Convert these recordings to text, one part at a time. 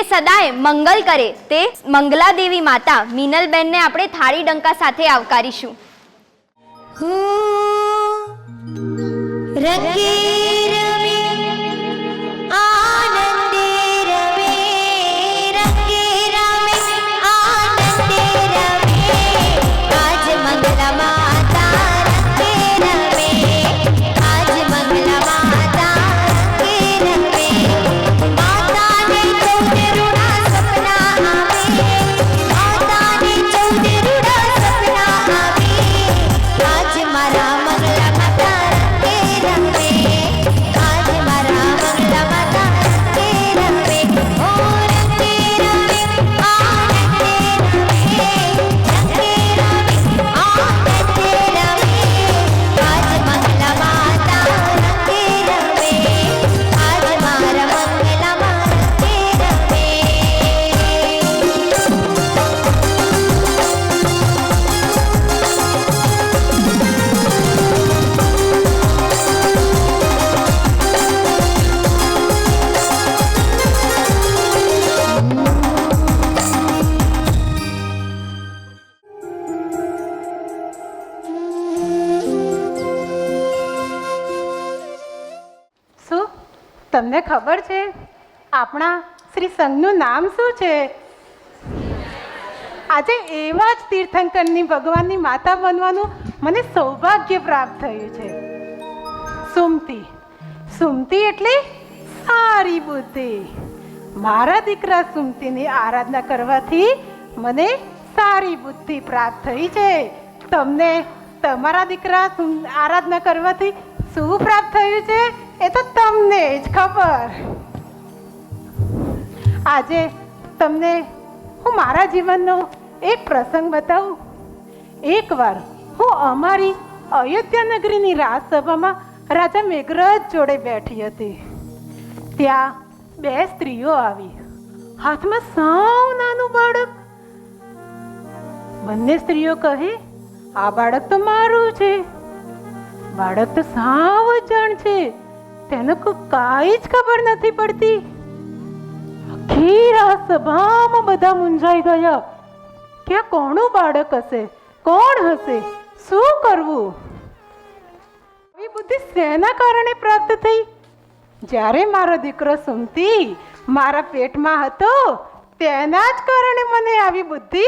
જે સદાય મંગલ કરે તે મંગલા દેવી માતા મીનલબેનને આપણે થાળી ડંકા સાથે આવકારીશું. તમને ખબર છે આપણા શ્રી સંઘનું નામ શું છે? આજે એવા જ તીર્થંકરની ભગવાનની માતા બનવાનું મને સૌભાગ્ય પ્રાપ્ત થયું છે. સુમતી, સુમતી એટલે સારી બુદ્ધિ. મારા દીકરા સુમતીની આરાધના કરવાથી મને સારી બુદ્ધિ પ્રાપ્ત થઈ છે. તમને તમારા દીકરા આરાધના કરવાથી શું પ્રાપ્ત થયું છે એ તો તમને જ ખબર. આજે તમને હું મારા જીવનનો એક પ્રસંગ બતાવું. એકવાર હું અમારી અયોધ્યા નગરીની રાજસભામાં રાજા મેઘરાજ જોડે બેઠી હતી. ત્યાં બે સ્ત્રીઓ આવી, હાથમાં સાવ નાનું બાળક. બંને સ્ત્રીઓ કહે, આ બાળક તો મારું છે. બાળક તો સાવ અજાણ છે, તેને કાંઈ જ ખબર નથી પડતી. આખી સભામાં બધા મૂંઝાઈ ગયા કે આ કોનું બાળક હશે, કોણ હશે, શું કરવું? આવી બુદ્ધિ શેના કારણે પ્રાપ્ત થઈ? જ્યારે મારો દીકરો સુમતી મારા પેટમાં હતો તેના જ કારણે મને આવી બુદ્ધિ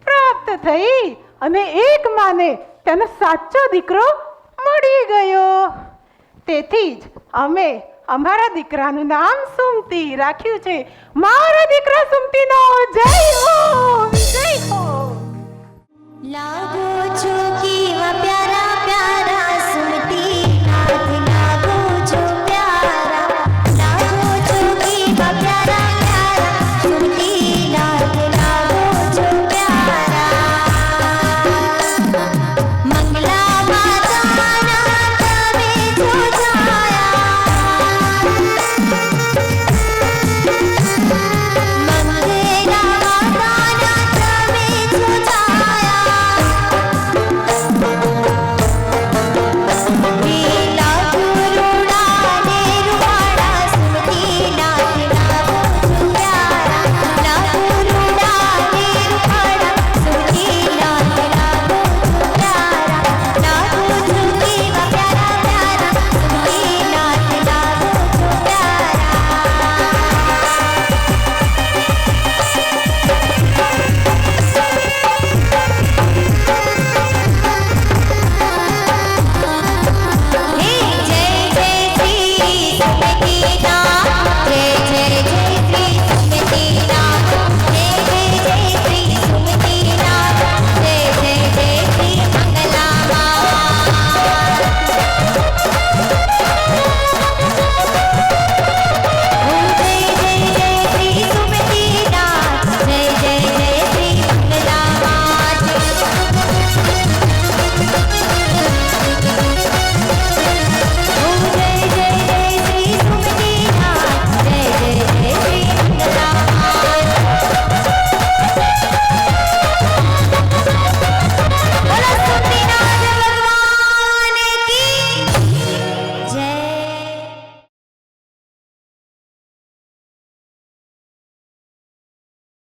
પ્રાપ્ત થઈ અને એક માને તેનો સાચો દીકરો મળી ગયો. તેથી જ અમે અમારા દીકરાનું નામ સુમતી રાખ્યું છે. મારા દીકરા સુમતીનો જય હો.